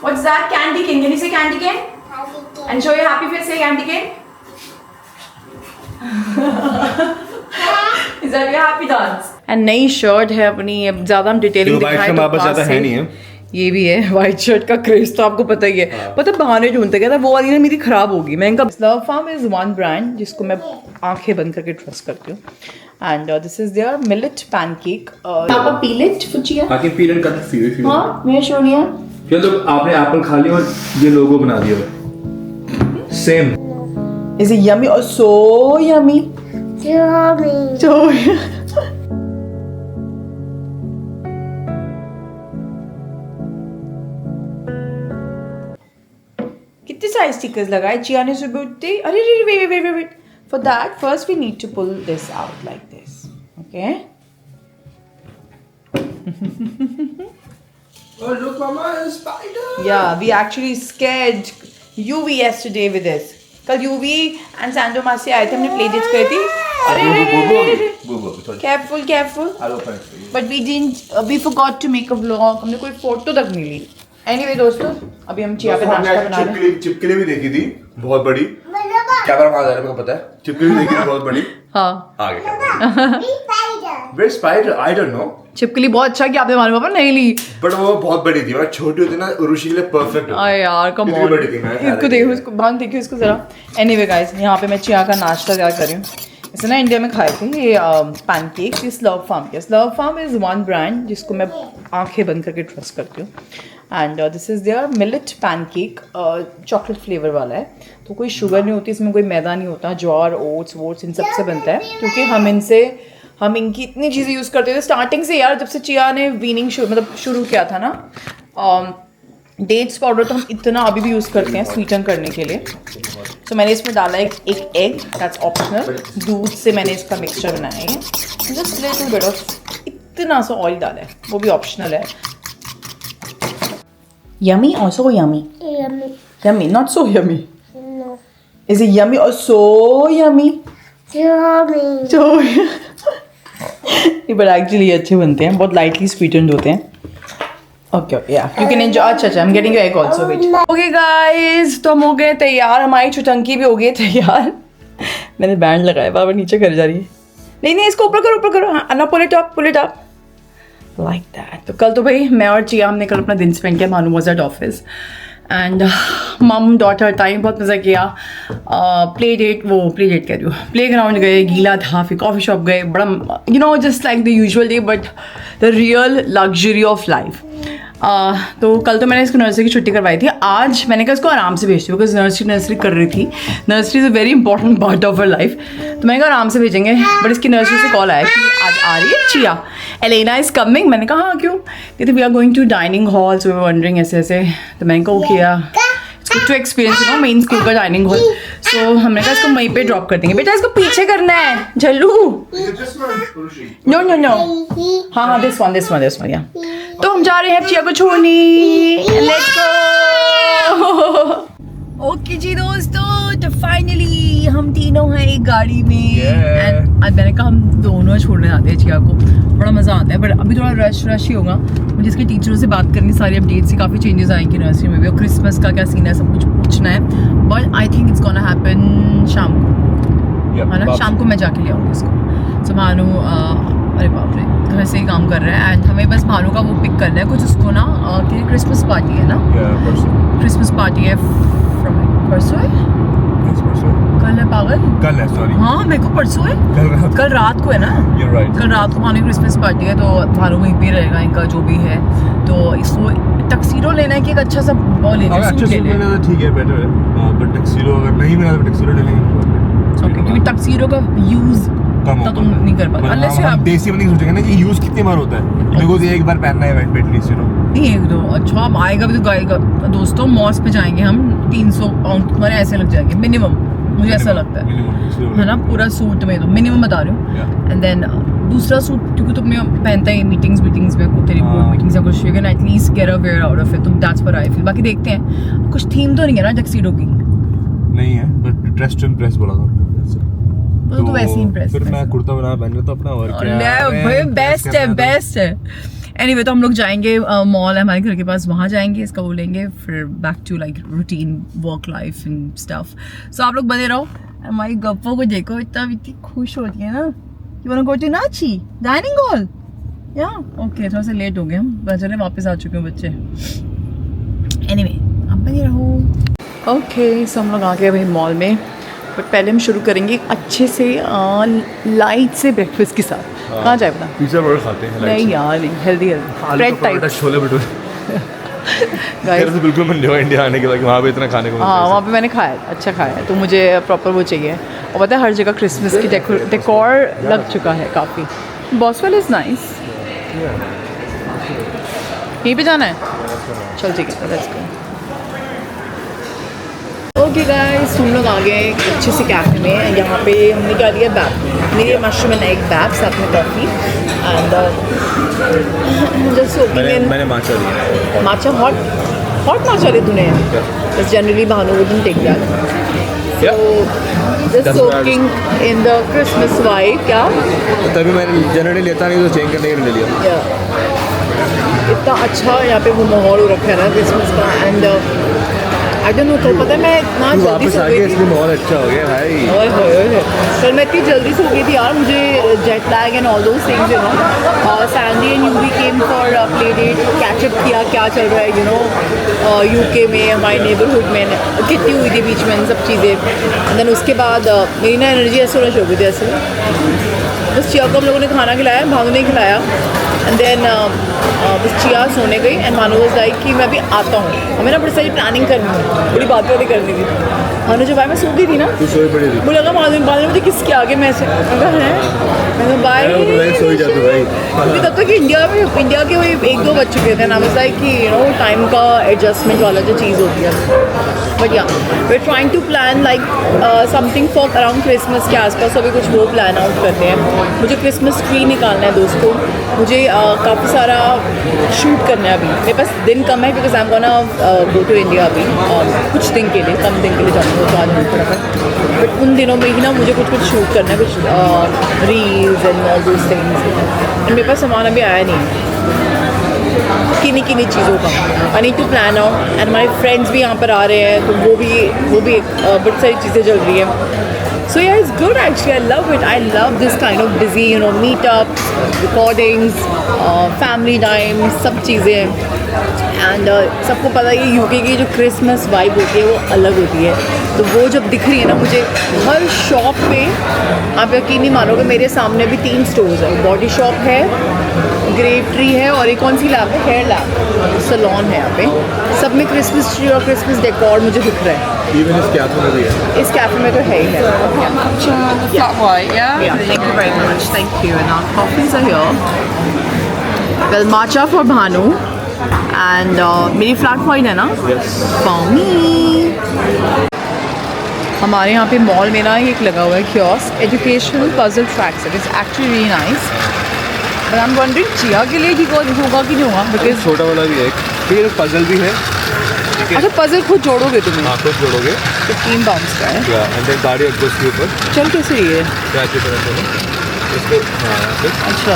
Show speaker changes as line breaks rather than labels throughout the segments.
What's that? Candy cane. Can you say candy cane? And show your happy face. Say candy cane. Is that your happy dance? And नई shirt है अपनी. अब ज़्यादा हम detailing दिखाएं तो पास से ये भी है. वाइट शर्ट का क्रेज तो आपको पता ही है. पता बहाने ढूंढते कहता वो वाली ना मेरी खराब होगी. मैं इनका Slurrp Farm is one brand जिसको मैं आंखें बंद करके ट्रस्ट करती हूँ. And this is their millet pancake. Papa, peel it for Chia.
I can peel and cut it for you if you want.
हाँ, मैं शोनिया.
क्या तो आपने एप्पल खा लिया और ये लोगो बना दिया है. Same.
Is it yummy or so yummy?
Yummy.
So. कितने सारे स्टिकर्स लगाए चिया ने सुबह उठते. अरे wait. For that, first we need to pull this out like this. Okay?
Oh look, Mama, a spider.
Yeah, we actually scared UV yesterday with this. कल UV and Sandro मासी आए थे, हमने play dates करी थी. अरे careful.
I'll open it for you.
But we forgot to make a vlog. हमने कोई फोटो तक नहीं ली. Anyway दोस्तों, अभी हम चिया पे नाश्ता बना रहे हैं.
चिपकली भी देखी थी, बहुत बड़ी. कैमरा कहाँ जा रहा है मेरे को पता है. चिपकली भी देखी थी बहुत बड़ी. हाँ. आगे. Where spider? I don't know.
चिपकली बहुत अच्छा कि आपने मालूम पापा नहीं ली.
बट वो बहुत बड़ी थी. मैं छोटी होती ना ऋषि के लिए परफेक्ट.
अरे यार कम ऑन.
बड़ी थी.
इसको देखो, इसको बांध देखियो इसको जरा. Anyway guys, यहाँ पे मैं चिया का नाश्ता तैयार कर रही हूँ. इसे ना इंडिया में खाए थे ये पैनकेक्स. ये स्लर्प फार्म के. Slurrp Farm is one brand जिसको मैं आंखें बंद करके ट्रस्ट करती हूँ. And this is their millet pancake. Chocolate flavour वाला है. तो कोई शुगर नहीं होती इसमें, कोई मैदा नहीं होता. ज्वार, ओट्स वोट्स इन सब से बनता है. क्योंकि हम इनकी इतनी चीज़ें यूज़ करते थे स्टार्टिंग से यार. जब से चिया ने वीनिंग शुरू किया था ना. डेट्स पाउडर तो हम इतना अभी भी यूज़ करते हैं स्वीटन करने के लिए. तो मैंने इसमें डाला एक एग. That's optional. दूध से मैंने इसका मिक्सचर बनाया है. जस्ट लिटिल बिट ऑफ इतना सा ऑयल डाला है, वो भी ऑप्शनल है. Yummy or so yummy?
Yummy.
Yummy, not so yummy.
No.
Is it yummy or so yummy?
Yummy.
So but actually अच्छे बनते हैं, बहुत lightly sweetened होते हैं. Okay, yeah. You can enjoy. अच्छा, I'm getting your egg also. Wait. Okay guys, तो हम हो गए तैयार. हमारी छुटंकी भी हो गई तैयार. मैंने बैंड लगाया, बाबा नीचे कर जा रही है. नहीं इसको ऊपर करो. ना pull it up. Like that. तो कल तो भाई मैं और चिया हमने कल अपना दिन स्पेंड किया. मानू वाज एट ऑफिस एंड मम डॉटर टाइम बहुत मज़ा किया. प्ले डेट कह रही हूँ. प्ले ग्राउंड गए, गीला था. फिर कॉफ़ी शॉप गए. बड़ा just like the usual day but the real luxury of life. तो कल तो मैंने इसको नर्सरी की छुट्टी करवाई थी. आज मैंने कहा इसको आराम से भेजती हूँ बिकॉज नर्सरी कर रही थी. Nursery is a very important part of her life. तो मैंने कहा आराम से भेजेंगे. बट इसकी नर्सरी से कॉल आया कि आज आ रही है चिया. Elena is coming. मैंने कहा हाँ क्यों. कहते we are going to dining hall. So we were wandering ऐसे. तो मैंने कहा ओके यार टू एक्सपीरियंस मेन स्कूल का डाइनिंग हॉल. सो हमने कहा इसको वहीं पे ड्रॉप कर देंगे. बेटा इसको पीछे करना है झल्लू. नो. हाँ दिस वन या. तो हम जा रहे हैं चिया को छोड़ने. Let's go. ओके जी दोस्तों, तो फाइनली हम तीनों हैं एक गाड़ी में. एंड आज मैंने कहा हम दोनों छोड़ने आते हैं चिया को. बड़ा मज़ा आता है बट अभी थोड़ा रश ही होगा. मुझे इसके टीचरों से बात करनी, सारी अपडेट्स से काफ़ी चेंजेस आएंगी नर्सरी में भी. और क्रिसमस का क्या सीन है सब कुछ पूछना है. But I think it's gonna happen शाम को, है ना. शाम को मैं जाके ले आऊँगी इसको. सो भानु अरे बाप रे घर से ही काम कर रहा है. एंड हमें बस भानु का वो पिक करना है कुछ उसको ना. क्रिसमस पार्टी है ना. क्रिसमस पार्टी है परसों है. कल है पागल.
कल है सॉरी.
हाँ मेरे को परसों है. कल रात को है ना. कल रात को भानु क्रिसमस पार्टी है. तो भानु वहीं पे रहेगा इनका जो भी है. तो इसको टक्सीडो लेना है कि एक अच्छा सा सूट ले लेना.
ठीक है बेटर है. बट टक्सीडो अगर नहीं मिला तो टक्सीडो ले लेंगे.
क्योंकि टक्सीडो का यूज तो तुम नहीं कर पाते अनलेस आप
देसी में नहीं सोचेंगे ना कि यूज कितनी बार होता है. मेरे को तो एक बार पहनना है इवेंट पे एटलीस्ट
नहीं एक दो. अच्छा अब आएगा भी तो गाएगा. दोस्तों मॉस पे जाएंगे हम. 300 पाउंड तुम्हारे ऐसे लग जाएंगे मिनिमम. मुझे ऐसा लगता है ना. पूरा सूट में तो मिनिमम बता रही हूँ. एंड देन दूसरा सूट क्योंकि तुमने पहनता है मीटिंग्स में तेरी बोर्ड मीटिंग्स या कुछ. You can at least get a wear out of it. तुम दैट्स व्हाट आई फील. बाकी देखते हैं. कुछ थीम तो नहीं है ना टक्सीडो की.
नहीं है बट ड्रेस टू इम्प्रेस बोला था.
तो वैसे ही इम्प्रेस.
फिर मैं कुर्ता बना पहन लेता अपना. और क्या
भाई बेस्ट है. एनीवे तो हम लोग जाएंगे मॉल है हमारे घर के पास, वहाँ जाएंगे, इसका वो लेंगे, फिर back to like routine work life and stuff. So आप लोग बने रहो. हमारी गप्पों को देखो, इतनी खुश होती है ना. You want to go to नाची डाइनिंग हॉल? या ओके, थोड़ा सा लेट हो गए हम, चले वापस आ चुके हैं बच्चे. एनीवे आप बने रहो. ओके सो हम लोग आ गए भाई मॉल में, बट पहले हम शुरू करेंगे अच्छे से लाइट से ब्रेकफास्ट के साथ. कहाँ जाए पता?
पिज़्ज़ा बर्गर खाते हैं.
नहीं यार, healthy bread type.
Chole bhature. मेरा तो बिल्कुल मन नहीं हुआ इंडिया आने के बाद, वहाँ पे इतना खाने को.
हाँ वहाँ पे मैंने खाया, अच्छा खाया है, तो मुझे प्रॉपर वो चाहिए. और पता है हर जगह क्रिसमस की डेकोर लग चुका है काफ़ी. Boswell is nice. यहीं पे जाना है? चल ठीक है, लेट्स गो. ओके गाइस, हम लोग आ गए एक अच्छे से कैफे में. यहाँ पे हमने क्या लिया, बैप, मेरे मशरूम एंड एग बैप, साथ में कॉफ़ी एंड जस्ट सोकिंग.
मैंने माचा लिया.
माचा हॉट माचा ले तूने? बस generally Bhanu wouldn't take that. So just soaking in the Christmas vibe. क्या
तभी मैंने जनरली लेता नहीं, तो चेंज करने के लिए ले लिया.
इतना अच्छा यहाँ पे वो माहौल हो रखा है ना क्रिसमस का. एंड आई डोंट नो, तो पता है मैं इतना जल्दी सो गई थी.
माहौल अच्छा हो गया भाई.
कल मैं इतनी जल्दी सो गई थी यार, मुझे jet lag and all those things you know. Sandy and Yuvi came for play date, catch up किया क्या चल रहा है यू नो यूके में, हमारे नेबरहुड में कितनी हुई थी बीच में, सब चीज़ें. एंड देन उसके बाद मेरी ना एनर्जी ऐसे होना शुरू हुई थी ऐसे. बस चिया को हम लोगों ने खाना खिलाया, भानु ने खिलाया. एंड देन बस चिया सोने गई एंड भानु वाज लाइक कि मैं अभी आता हूँ. हमें ना बड़ी सारी प्लानिंग करनी है, बड़ी बातें करनी थी. भानु जब मैं सो गई थी ना,
सोई पड़ी थी.
मुझे लगा बाद मुझे किसके आगे मैं ऐसे मैं बाय
सो ही जाते भाई.
क्योंकि तब तक इंडिया के वही 1-2 बज चुके थे ना. बस लाइक कि यू नो टाइम का एडजस्टमेंट वाला जो चीज़ होती है. But yeah we are trying to plan like something for around Christmas के आसपास. अभी कुछ वो प्लान आउट करते हैं. मुझे क्रिसमस ट्री निकालना है दोस्तों. मुझे काफ़ी सारा शूट करना है. अभी मेरे पास दिन कम है because I am gonna go to India अभी कुछ दिन के लिए, कम दिन के लिए जाऊँगा तो आ जाऊँगा फटाफट. बट उन दिनों में ही ना मुझे कुछ शूट करना है, कुछ reels and all those things. And मेरे पास सामान अभी आया नहीं किन्हीं चीज़ों का. I need to plan out. And हमारे फ्रेंड्स भी यहाँ पर आ रहे हैं, तो वो भी बहुत सारी चीज़ें चल रही हैं. So yeah, it's good actually. I love it. I love this kind of busy, you know, meetups, recordings, family time, सब चीज़ें. एंड सबको पता है कि यूके की जो क्रिसमस वाइब होती है वो अलग होती है. तो वो जब दिख रही है ना मुझे हर शॉप पे, आप यकीन नहीं मानोगे, मेरे सामने भी 3 स्टोर्स है. बॉडी शॉप है, ग्रेप ट्री है, और एक कौन सी लैब है, हेयर लैब, सलोन है यहाँ पे. सब में क्रिसमस ट्री और क्रिसमस डेकोर मुझे दिख रहा है.
इवन इस कैफे में भी है.
इस कैफे में तो है ही है.
Flat white, yeah?
Yeah, thank you very much. Thank you. And our coffees are here. Well, matcha for Bhanu. And मेरी फ्लैट वाइट है ना, for me. हमारे यहाँ पे मॉल में ना एक लगा हुआ है kiosk, educational puzzle tracks. It is actually really nice. But I am wondering chia के लिए ठीक होगा कि नहीं होगा, बिकॉज
छोटा वाला भी है. फिर पजल भी है.
अच्छा पजल खुद जोड़ोगे तुम्हें?
हाँ खुद जोड़ोगे.
15 पाउंड्स का है.
एंड देन गाड़ी रख दो उसके ऊपर.
चल कैसे रही है?
क्या की तरह से इसको. हाँ
अच्छा,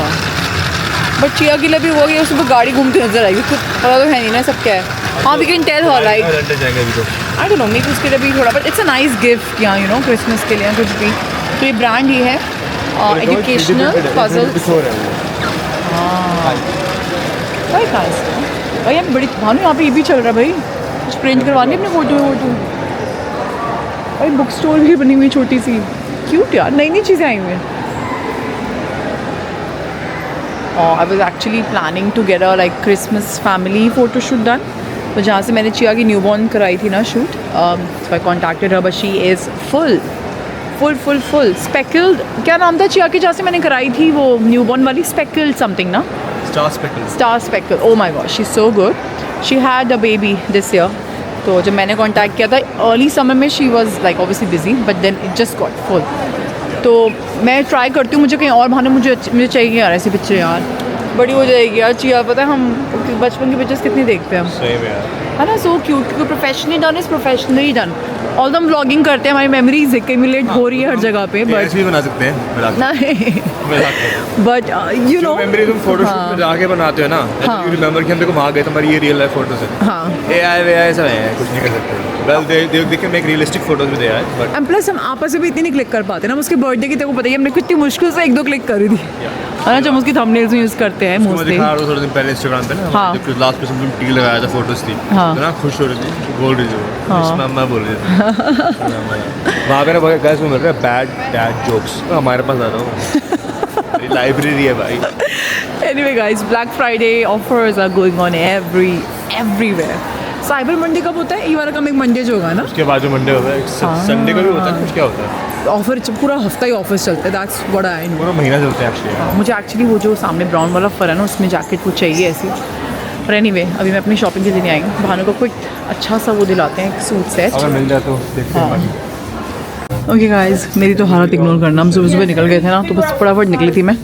बट चिया के लिए भी वो गया, उसमें गाड़ी घूमती नजर आएगी. कुछ पता तो है नहीं ना सब क्या है. हाँ we can tell her like
जाएंगे अभी तो.
आई डोंट नो, मेरे को उसके लिए भी थोड़ा, but it's a nice gift यहाँ यू नो क्रिसमस के लिए कुछ भी. तो ये ब्रांड ही है एजुकेशनल पजल्स. हाँ भाई नाइस भाई. हम बड़ी भानु यहाँ पे ये भी चल रहा है भाई, कुछ प्रिंट करवानी अपने फोटो भाई. बुक स्टोर भी बनी हुई छोटी सी, क्यूट यार. नई चीज़ें आई हुई हैं. I was actually planning to get a like Christmas family photo shoot done. तो जहाँ से मैंने चिया की न्यूबॉर्न कराई थी ना shoot, so I contacted her, but she is full speckled. क्या नाम था चिया की जहाँ से मैंने कराई थी वो न्यूबॉर्न वाली? speckled something ना? Star speckled. Oh my gosh, she's so good. She had a baby this year. तो जब मैंने कांटेक्ट किया था अर्ली समर में, she was like obviously busy, but then it just got full. तो मैं ट्राई करती हूँ, मुझे कहीं और बहाने मुझे चाहिए यार ऐसी पिक्चर यार. बड़ी हो जाएगी यार चिया. पता है हम बचपन की पिक्चर्स कितनी देखते हैं हम,
सही में यार,
है ना. सो क्यूट, क्योंकि professionally done is professionally done. All हम व्लॉगिंग करते हैं, हमारी मेमोरीज एक्यूमुलेट हो रही है हर जगह पे. बट
भी बना सकते हैं
नहीं बट यू नो
मेमोरी तुम फोटोशूट में जाके बनाते हो ना, यू रिमेंबर कि हम देखो वहाँ गए तुम्हारी ये रियल लाइफ फोटोज है।
हाँ
AI वेआई सब है, कुछ नहीं कर सकते। Well they can make realistic photos with AI, but
and plus हम आपस में भी इतनी नहीं क्लिक कर पाते ना। उसके बर्थडे की तेरे को पता ही, हमने कितनी मुश्किल से 1-2 क्लिक करी थी है ना, जो हम उसकी थंबनेल्स में यूज़ करते हैं
मुझे
मोस्टली।
दिखा रहा थोड़े दिन पहले इंस्टाग्राम पे ना,
हाँ।
जब लास्ट पे तुम टी लगाया था फोटोज थी,
हाँ।
तो ना खुश हो रही थी, बोल रही थी
हाँ।
इसमें मैं बोल रही थी वहाँ पे ना बहुत गाइस को मिल रहा है बैड डैड जोक्स, हमारे पास आ रहा हूँ लाइब्रेरी है भाई।
Anyway guys, Black Friday offers are going on everywhere. Cyber Monday कब होता है? ये वाला कम एक मंडे जो होगा ना,
उसके बाद जो मंडे होता है, संडे को भी होता है, कुछ क्या होता है,
ऑफर पूरा हफ्ता ही ऑफर्स चलते हैं। That's what I know.
पूरा महीना चलता है एक्चुअली।
मुझे एक्चुअली वो जो सामने ब्राउन वाला फर है ना, उसमें जैकेट वो चाहिए ऐसी। पर एनीवे अभी मैं अपनी शॉपिंग के लिए नहीं आई हूँ। भानु को कोई अच्छा सा वो दिलाते हैं, एक सूट सेट।
अगर मिल जाए तो देखते हैं।
ओके गाइस, मेरी तो हालत इग्नोर करना। हम सुबह सुबह निकल गए थे ना, तो बस फटाफट निकली थी मैं।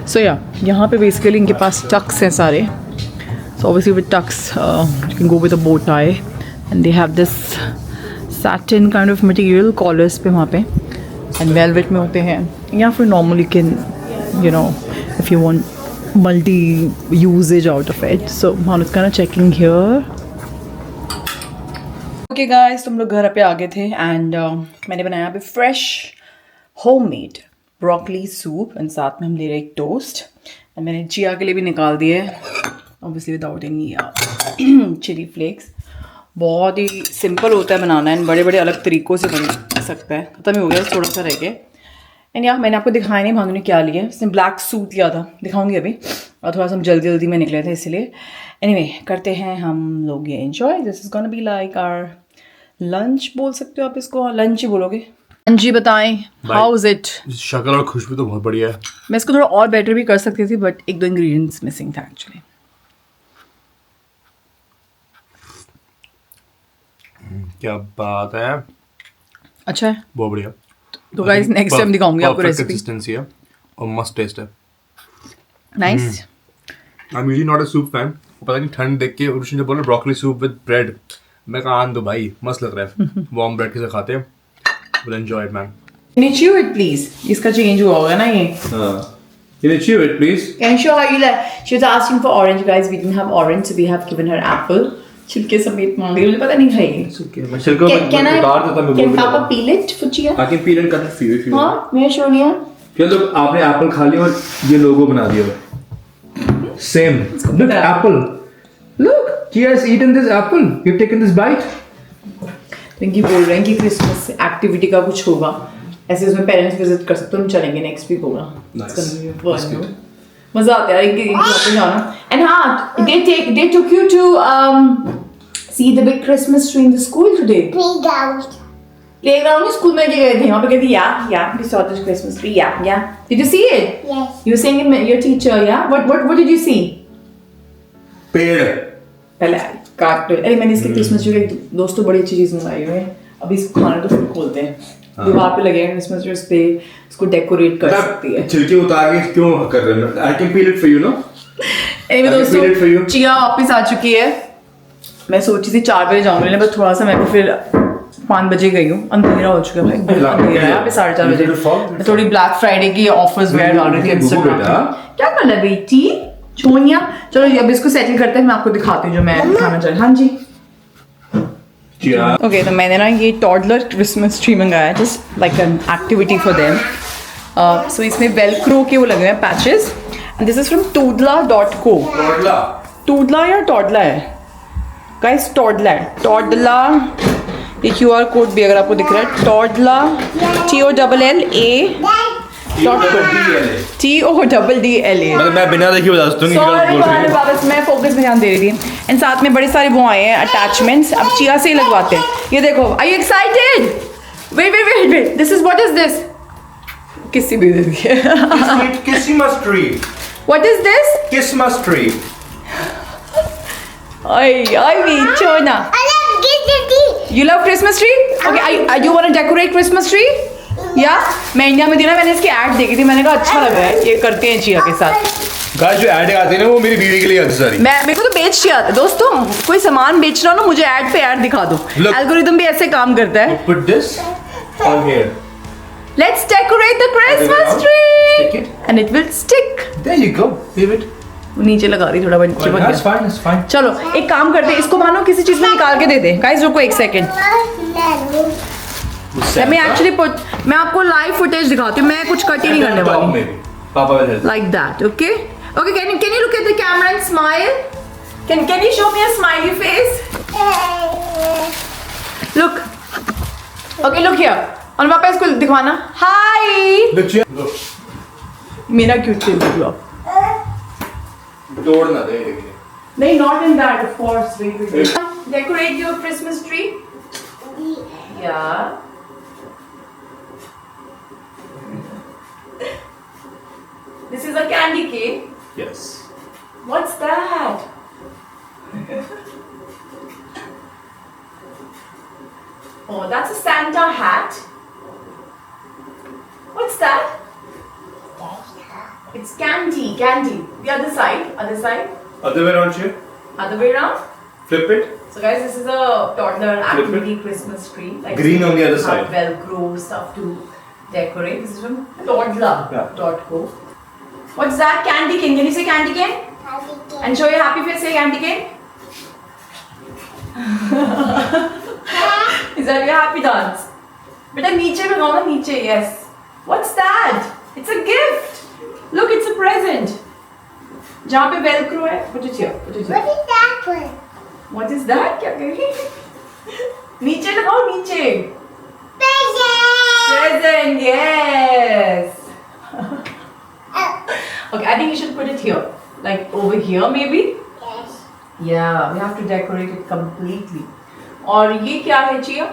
सो या यहाँ पे बेसिकली इनके पास टक्स हैं सारे। So obviously with tux you can go with a bow tie and they have this satin kind of material collars पे वहाँ पे, एंड वेलवेट में होते हैं, या फिर normally can you know if you want multi uses out of it. So Bhanu is kind of checking here. Okay guys, तुम लोग घर पे आ गए थे एंड मैंने बनाया अभी fresh homemade broccoli soup and साथ में हम ले रहे एक टोस्ट। एंड मैंने चिया के लिए भी निकाल दिए, obviously without any chilli flakes. बहुत ही सिंपल होता है बनाना एंड बड़े बड़े अलग तरीक़ों से बन सकता है। खत्म ही हो गया, थोड़ा सा रह गया। एंड यार मैंने आपको दिखाया नहीं भानु ने क्या लिया। इसने ब्लैक सूट लिया था, दिखाऊंगी अभी, और थोड़ा सा हम जल्दी जल्दी में निकले थे इसलिए। एनीवे करते हैं हम लोग ये enjoy. This is gonna be like our lunch, बोल सकते हो आप इसको, लंच ही बोलोगे। जी बताएं, हाउ इज इट?
शक्ल और खुशबू तो बहुत बढ़िया है।
मैं इसको थोड़ा और बेटर भी कर सकती थी, बट 1-2 इंग्रेडिएंट्स मिसिंग था एक्चुअली।
क्या बात है,
अच्छा है,
बहुत बढ़िया।
तो गाइस नेक्स्ट टाइम दिखाऊंगी आपको रेसिपी।
कंसिस्टेंसी है और मस्त टेस्ट है।
Nice.
I am usually not a soup fan. पता नहीं ठंड देख के उसने जो बोला ब्रोकली सूप विद ब्रेड, मैं कहा आन दो भाई, मस्त लग रहा है। वार्म ब्रेड के साथ खाते हैं, will enjoy it man.
Can you chew it please? इसका चेंज हुआ होगा ना ये।
Can you chew it please?
Can you show how you like? She was asking for orange, guys. We didn't have orange, so we have given her apple. छिलके समेत मांग रही, मुझे पता नहीं खाएगी। Can Papa peel it for Chia?
I can peel and cut it for you if you want.
हाँ, मैं show लिया।
चलो आपने एप्पल खा लिया और ये लोगो बना दिया। Same. Look, apple. Look, Chia has eaten this apple. You've taken this bite.
Rinki बोल रहे हैं कि क्रिसमस एक्टिविटी का कुछ होगा, ऐसे उसमें पेरेंट्स विजिट कर सकते हो। हम चलेंगे नेक्स्ट वीक होगा। मजा आता है रिंकी वहाँ पे जाना। एंड हाँ, they took you to see the big Christmas tree in the school today. Playground school में गए थे, वहाँ पे कहती yeah we saw the Christmas tree, yeah did you see it?
Yes.
You were saying your teacher, yeah, what did you see?
पेड़।
पहले काट पे। अरे मैंने इसके क्रिसमस ट्री के दोस्तों बड़ी अच्छी चीज मंगाई हुई है, अभी इसको खाना तो फिर खोलते हैं। दीवार पे लगे हैं क्रिसमस ट्री, उस पे इसको डेकोरेट कर सकती है।
छिलके उतार के क्यों कर रहे हो? I can peel it for you, no?
Anyway
I can peel it for you.
दोस्तों, चिया वापस आ चुकी है। मैं सोची थी 4 बजे जाऊंगी, लेकिन बस थोड़ा सा मैं फिर 5 बजे गई हूँ। अंधेरा हो चुका है भाई, बहुत अंधेरा है। यहाँ पे 4:30 बजे मैं थोड़ी ब्लैक फ्राइडे की ऑफर्स वेयर डाल रही थी इंस्टाग्राम पे। क्या करना बेटी छोनिया? चलो अब इसको सेटल करते हैं, मैं आपको दिखाती हूँ जो मैं खाना चाह रही। हाँ जी ओके, तो मैंने ना ये टॉडलर क्रिसमस ट्री मंगाया, just like an activity for them. So इसमें वेलक्रो के वो लगे हुए हैं patches, and this is from toodla.co। Toodla या टॉडला है गाइस? टॉडला। ये QR कोड भी अगर आपको दिख रहा है, टॉडला TODDLA।
मैं बिना देखे बता सकता हूँ।
Sorry, मैं फोकस में ध्यान दे रही थी। एंड साथ में बड़े सारे वो आए हैं अटैचमेंट्स, अब चिया से ही लगवाते हैं। ये देखो, are you excited? Wait, this is what is this? किसी भी दे दिए।
Christmas tree.
What is this?
Christmas tree.
आई छोना, you love Christmas tree? Okay, you want to decorate Christmas tree? मैं इंडिया में थी ना, मैंने इसकी ऐड देखी थी, मैंने कहा अच्छा लग रहा है, ये करते हैं चिया के साथ।
गाइस जो ऐड आती है ना, वो मेरी बीवी के लिए आती सारी।
मेरे को तो बेच चिया आता है दोस्तों, कोई सामान बेच रहा हो ना, मुझे ऐड पे ऐड दिखा दो। एल्गोरिदम भी ऐसे काम करता है।
Put this on here.
Let's decorate the Christmas
Stick
tree.
it.
And it will stick.
There you go. Leave it.
वो नीचे लगा रही थोड़ा बन चिपक
That's
गया.
fine. That's fine.
चलो एक काम करते हैं, इसको मानो किसी चीज में निकाल के दे दे. Guys रुको एक second. Let me actually put. मैं आपको लाइव फुटेज दिखाती हूँ. मैं कुछ कट ही नहीं करने वाली.
Maybe. Papa will help.
Like that, okay? Okay, can you look at the camera and smile? Can you show me a smiley face? Look. Okay, look here. और पापा इसको दिखवाना. Hi.
Look here. Look.
मेरा cute से look.
तोड़ ना दे लेकिन.
नहीं, not in that, of course. Wait. Decorate your Christmas tree. Yeah. This is a candy cane.
Yes.
What's that? Oh, that's a Santa hat. What's that? It's candy. The other side.
Other way around, Shir.
Other way around.
Flip it.
So guys, this is a toddler activity Christmas tree. Like
Green on the other
have
side.
Velcro stuff to decorate. This is from toddler.co.
Yeah.
What's that? Candy cane. Can you say candy cane? And show your happy face. Say candy cane. Is that your happy dance? Beta niche mein gauna niche. Yes. What's that? It's a gift. Look, it's a present. जहाँ पे velcro है, put it here.
What is that one?
What is that? क्या कह रही? नीचे लगाओ नीचे. Present, yes. Okay, I think you should put it here, like over here maybe.
Yes.
Yeah, we have to decorate it completely. और ये क्या है Chia?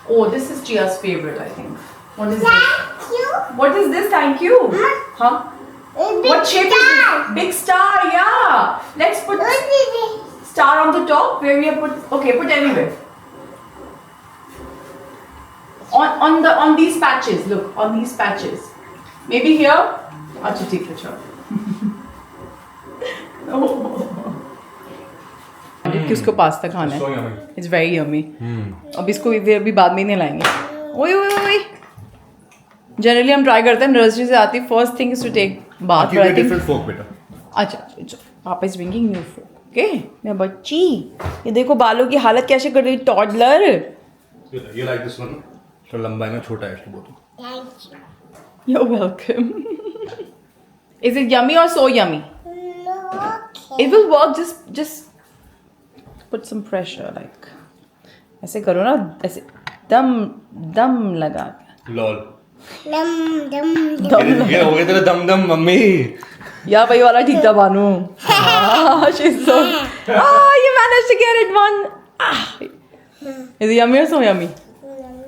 Oh, this is Chia's favorite, I think. What is this?
Thank you.
What is this? Thank you. Huh? What shape is this? Big star, yeah. Let's put
What is it?
star on the top where we have put. Okay, put anywhere. On these patches. Look, on these patches. Maybe here. अच्छा ठीक है चलो. कि उसको pasta खाना
So
है.
yummy.
It's very yummy. अब इसको अभी बाद में नहीं लाएंगे. ओए ओए ओए. Generally हम ट्राई करते हैं नर्सरी से आती. First thing is to take bath.
Give me a different fork, beta.
अच्छा पापा is bringing new fork. Okay मैं बच्ची ये देखो बालों की हालत कैसे कर रही toddler.
You like this one? तो लंबा है ना छोटा है इसलिए बोलूँ.
Thank you.
You're welcome. Is it yummy or so yummy?
No, okay.
It will work. Just put some pressure like ऐसे करो ना ऐसे दम लगा के.
Lol.
Dum.
ये हो गया तेरा दम दम मम्मी.
या भाई वाला ठीक था बानू. She's so. You managed to get it one. Is it yummy or so yummy?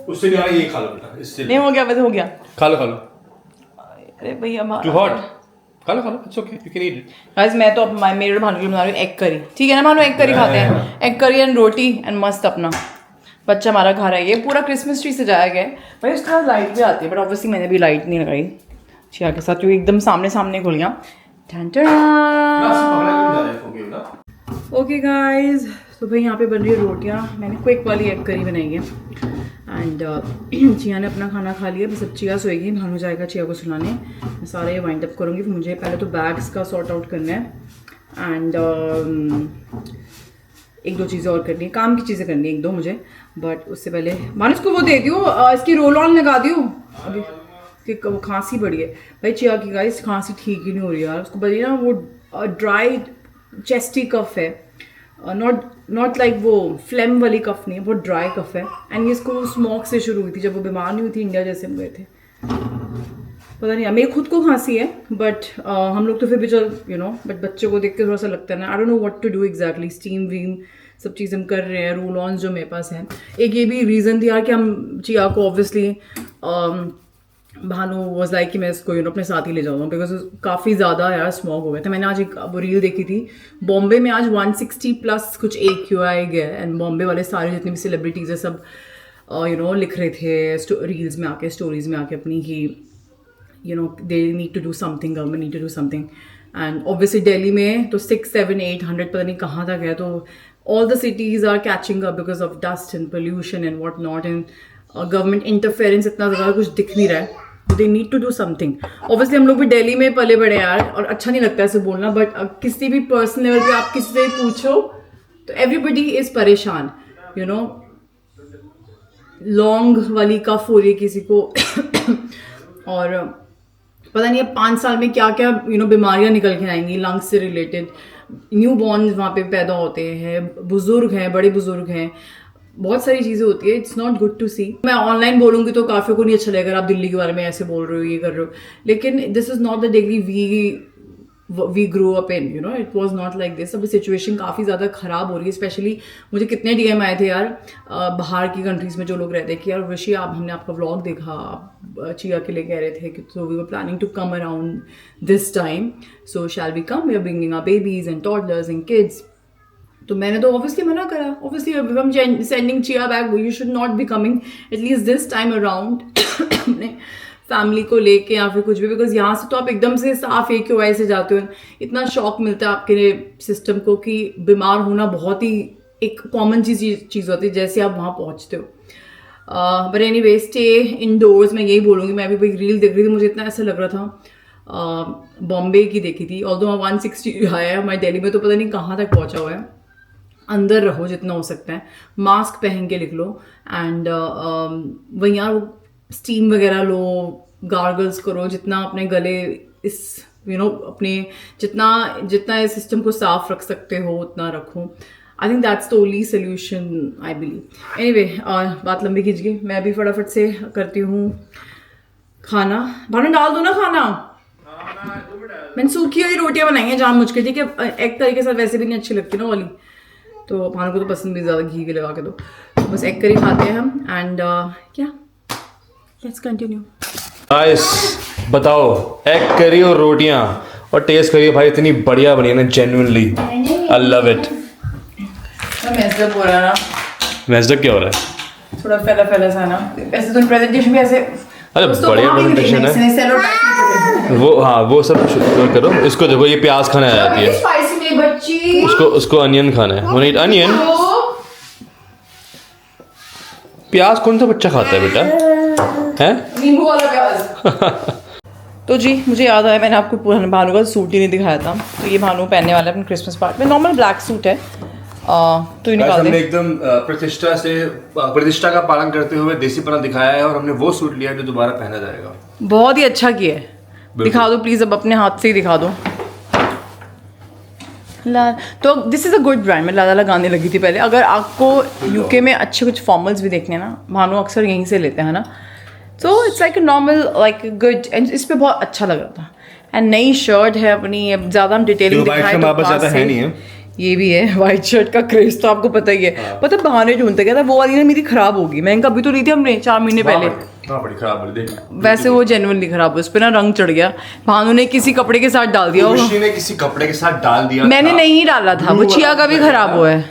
उससे नहीं आ ये खा लो बेटा इससे.
नहीं हो गया वैसे हो गया.
खा लो.
अरे भैया
Too hot. खा लो. It's okay. You can eat it.
Guys मैं तो अब मेरे भानु के लिए बना रही हूँ एग करी. ठीक है ना भानु एग करी खाते हैं. Egg curry and roti and मस्त अपना बच्चा हमारा खा रहा है. ये पूरा क्रिसमस ट्री सजाया गया है. भाई उसके बाद लाइट भी आती है बट ऑब्वियसली मैंने भी लाइट नहीं लगाई चिया के साथ क्योंकि एकदम सामने खुल गया. ओके गाइस तो भाई यहाँ पे बन रही है रोटियाँ. मैंने क्विक वाली एग करी बनाई है एंड चिया ने अपना खाना खा लिया. बस अब चिया सोएगी. भानु जाएगा चिया को सुलाने. मैं सारे ये वाइंड अप करूँगी. मुझे पहले तो बैग्स का सॉर्ट आउट करना है एंड एक दो चीज़ें और करनी है. काम की चीज़ें करनी है एक दो मुझे. बट उससे पहले मानस को वो दे दियो इसकी रोल ऑन लगा दियो अभी कि वो खांसी बढ़ी है. भाई चिया की गाइस खांसी ठीक ही नहीं हो रही यार. उसको बताइए ना वो ड्राई चेस्टी कफ है. नॉट लाइक वो फ्लेम वाली कफ नहीं है. बहुत ड्राई कफ है एंड ये इसको स्मोक से शुरू हुई थी जब वो बीमार नहीं हुई थी इंडिया जैसे हम गए थे. पता नहीं मेरे खुद को खांसी है बट हम लोग तो फिर भी चल बट बच्चों को देख के थोड़ा सा लगता है ना. I don't know what to do exactly. Steam वीम सब चीज़ हम कर रहे हैं. रोल ऑन जो मेरे पास है. एक ये भी रीज़न थी यार कि हम चिया को ऑब्वियसली भानु वॉज लाइक कि मैं इसको अपने साथ ही ले जाऊँगा बिकॉज काफ़ी ज़्यादा यार स्मॉग हो गया था. मैंने आज एक वो रील देखी थी. बॉम्बे में आज 160+ कुछ AQI गया एंड बॉम्बे वाले सारे जितने भी सेलिब्रिटीज़ है सब लिख रहे थे रील्स में आके स्टोरीज में आके अपनी कि they need to do something. Government need to do something and obviously Delhi में तो 6, 7, 800 पता नहीं कहाँ तक है. तो all the cities are catching up because of dust and pollution and what not and government interference इतना ज़्यादा कुछ दिख नहीं रहा है. They need to do something. Obviously हम लोग भी दिल्ली में पले बड़े यार, और अच्छा नहीं लगता ऐसे बोलना, बट किसी भी पर्सनल लेवल पे आप किसी से पूछो तो एवरीबडी इज परेशान. यू नो, लॉन्ग वाली कफ हो रही है किसी को और पता नहीं अब 5 साल में क्या क्या बीमारियां निकल के आएंगी लंग्स से रिलेटेड. न्यू बॉर्न वहाँ पे पैदा होते हैं, बुजुर्ग हैं, बड़े बुजुर्ग हैं, बहुत सारी चीज़ें होती है. इट्स नॉट गुड टू सी. मैं ऑनलाइन बोलूँगी तो काफ़ी को नहीं अच्छा लगेगा, अगर आप दिल्ली के बारे में ऐसे बोल रहे हो, ये कर रहे हो, लेकिन this is not the Delhi we grow up in. You know, it was not like this. अभी सिचुएशन काफ़ी ज़्यादा ख़राब हो रही है. स्पेशली मुझे कितने DM आए थे यार बाहर की कंट्रीज़ में जो लोग रहते हैं कि यार ऋषि आप, हमने आपका व्लॉग देखा, आप चिया के लिए कह रहे थे कि so we were planning to come around this time, so shall we come, we are bringing our babies and toddlers and kids. तो मैंने तो ऑब्वियसली मना करा. ऑब्वियसली हम sending Chia back, you should not be coming at least this time around अपने family को लेके या फिर कुछ भी, बिकॉज यहाँ से तो आप एकदम से साफ AQI से जाते हो. इतना शॉक मिलता है आपके सिस्टम को कि बीमार होना बहुत ही एक कॉमन चीज़ होती है जैसे आप वहाँ पहुँचते हो. But anyway, stay indoors. मैं यही बोलूँगी. मैं अभी एक रील देख रही थी, मुझे इतना ऐसा लग रहा था, बॉम्बे की देखी थी, ऑल्दो 160 आया है, हमारे दिल्ली में तो पता नहीं कहाँ तक पहुँचा हुआ है. अंदर रहो जितना हो सकता है, मास्क पहन के लिख लो, एंड वहीं यार स्टीम वगैरह लो, गार्गल्स करो, जितना अपने गले इस अपने जितना इस सिस्टम को साफ रख सकते हो उतना रखो. I think that's the only solution I believe. Anyway, बात लंबी खींच गई. मैं भी फटाफट से करती हूँ खाना. भानु डाल दो ना खाना. मैंने सूखी हुई रोटियां बनाई हैं जान मुझ के, ठीक है. एक तरीके से वैसे भी नहीं अच्छी लगती ना वाली, तो भानु को तो पसंद भी ज़्यादा घी के लगा के दो. तो बस एग करी खाते हैं हम. एंड क्या, लेट्स कंटिन्यू.
गाइस बताओ, एग करी और रोटियां और टेस्ट करिए भाई, इतनी बढ़िया बनी है ना, genuinely I love it.
Mess up हो रहा है ना.
मैसअप क्या हो रहा है?
थोड़ा फैला सा ना. ऐसे तो प्रेजेंटेशन भी ऐसे,
अरे बढ़िया प्रेजेंटेशन है वो. हाँ वो सब करो. इसको देखो, ये प्याज खाने आ जाती है,
स्पाइसी मेरी बच्ची.
उसको अनियन खाना है. वो नहीं अनियन, प्याज कौन सा बच्चा खाता है बेटा, हैं?
नींबू वाला प्याज. तो जी मुझे याद आया, मैंने आपको भानु का सूट ही नहीं दिखाया था. तो ये भानु पहनने वाला है अपने क्रिसमस पार्टी में. नॉर्मल ब्लैक सूट है. तो ये निकाल दे.
हमने एकदम प्रतिष्ठा का पालन करते हुए देसीपना दिखाया है, और हमने वो सूट लिया जो दोबारा पहना जाएगा.
बहुत ही अच्छा किया है. दिखा दो प्लीज, अब अपने हाथ से ही दिखा दो. तो this is a good brand. मैं लाला लगाने लगी थी पहले. अगर आपको UK में अच्छे कुछ फॉर्मल्स भी देखने हैं ना, भानु अक्सर यहीं से लेते हैं ना. तो it's like a normal, like good. And इस पे बहुत अच्छा लग रहा था. एंड नई शर्ट है अपनी. अब ज़्यादा हम डिटेलिंग दिखाएं तो
ज़्यादा है नहीं है.
ये भी है वाइट शर्ट का क्रेज, तो आपको पता ही है. पता बहाने ढूंढते क्या था, वो वाली ना मेरी खराब होगी. मैंने कभी तो ली थी हमने 4 महीने पहले.
बड़ी खराब वाली देख.
वैसे वो जेन्युइनली खराब, उस पर ना रंग चढ़ गया. भानु ने किसी कपड़े के साथ डाल दिया.
ऋषि ने किसी कपड़े के साथ डाल दिया.
मैंने नहीं डाला था, वो चिया का भी खराब हुआ है.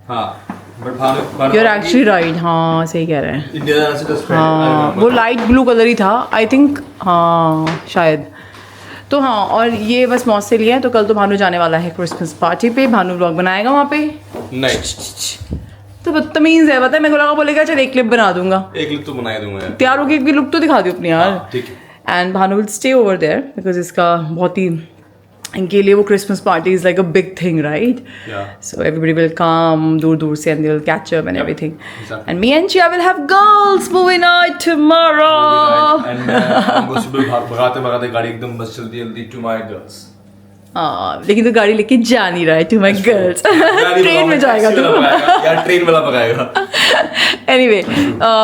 हाँ but
you are actually right. हाँ सही कह रहे हैं.
इंडिया से तो
हाँ वो लाइट ब्लू कलर ही था आई थिंक. हाँ शायद. तो हाँ, और ये बस मौज से लिया है. तो कल तो भानु जाने वाला है क्रिसमस पार्टी पे. भानु व्लॉग बनाएगा वहाँ पे.
नहीं
तो बदतमीज है, पता है. मेरे को लगा बोलेगा चल एक क्लिप बना दूंगा.
एक लुक तो बना दूंगा यार.
तैयार होकर एक भी लुक तो दिखा दी अपनी यार.
ठीक है.
And Bhanu will stay over there because इसका बहुत ही, इनके लिए वो Christmas party is like a big thing, right? So everybody will come दूर दूर से and they will catch up and everything. And me and Chia will have girls movie night tomorrow.
And हम सुबह भगाते भगाते गाड़ी एकदम बस जल्दी जल्दी टू माय गर्ल्स.
हाँ लेकिन तो गाड़ी लेके जा नहीं रहा है टू माय गर्ल्स. ट्रेन में जाएगा तू
यार. ट्रेन वाला पकाएगा.
एनीवे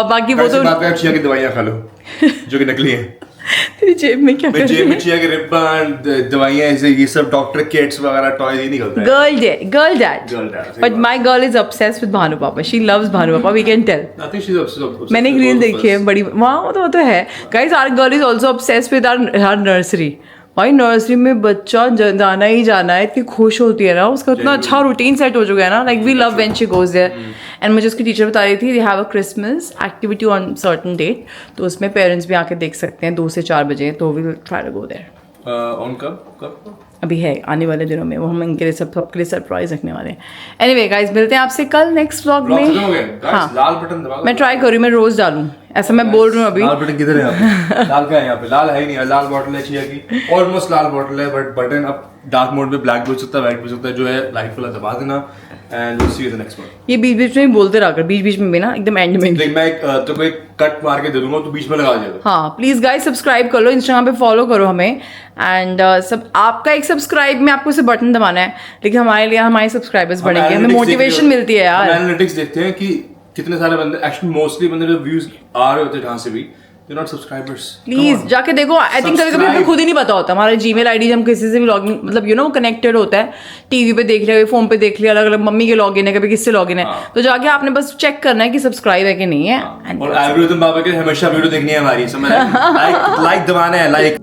बाकी वो तो
बात चिया की दवाइयाँ खा लो जो कि नकली है.
तेरी जेब में क्या कर रही है?
चिया के रिबन, दवाइयाँ, ऐसे ये सब डॉक्टर किट्स वगैरह टॉयज ही निकलता है.
Girl dad. But my girl is obsessed with Bhanu पापा. शी लव्स भानु पापा. We can tell.
I think she is obsessed.
मैंने एक रील देखी है बड़ी. वहाँ वो तो है. Guys our girl is also obsessed with our nursery. भाई नर्सरी में बच्चा जाना ही जाना है. इतनी खुश होती है ना. उसका इतना अच्छा रूटीन सेट हो चुका है ना. Like we love when she goes there. And मुझे उसकी टीचर बता रही थी they have a Christmas activity on certain date. तो उसमें पेरेंट्स भी आके देख सकते हैं 2 से 4 बजे. तो we will try to go there.
On कब
अभी है आने वाले दिनों में. वो हम इनके लिए सबके लिए सरप्राइज रखने वाले हैं. एनीवे गाइस मिलते हैं आपसे कल नेक्स्ट व्लॉग में.
हाँ लाल बटन दबा.
मैं ट्राई करूँ, मैं रोज डालूँ ऐसा मैं बोल रही हूँ अभी।
लाल बटन किधर है यहाँ पे? लाल क्या है यहाँ पे? लाल है ही नहीं, लाल बॉटल है चिया की, ऑलमोस्ट लाल बॉटल है, बट बटन अब डार्क मोड में ब्लैक भी हो सकता है, व्हाइट भी हो सकता है, जो है लाइट वाला दबा देना and will see you the next one.
ये बीच बीच में भी बोलते रहा कर, बीच बीच में भी ना, एकदम एंड में।
देख मैं तो कोई कट मार के दे दूंगा तो बीच में लगा देगा।
हाँ प्लीज गाइस सब्सक्राइब कर लो, इंस्टाग्राम पे फॉलो करो हमें एंड सब आपका एक सब्सक्राइब में आपको सिर्फ बटन दबाना है, लेकिन हमारे लिए हमारे सब्सक्राइबर्स बढ़ेंगे, हमें मोटिवेशन मिलती है यार।
एनालिटिक्स देखते हैं कि कितने सारे बंदे, एक्चुअली मोस्टली बंदे जो व्यूज आ रहे होते हैं जहाँ से भी, दे नॉट सब्सक्राइबर्स।
प्लीज जाके देखो, आई थिंक कभी कभी हमें खुद ही नहीं पता होता, हमारा जीमेल आईडी हम किसी से भी लॉगिन, मतलब यू नो कनेक्टेड होता है, टीवी पे देख लिया, फोन पे देख लिया, अलग अलग मम्मी के लॉगिन है, कभी किससे लॉगिन है, तो जाके आपने बस चेक करना है कि सब्सक्राइब है कि नहीं है।
और एल्गोरिथम बाबा के हमेशा वीडियो देखनी है हमारी, समझ लाइक दबाना है, लाइक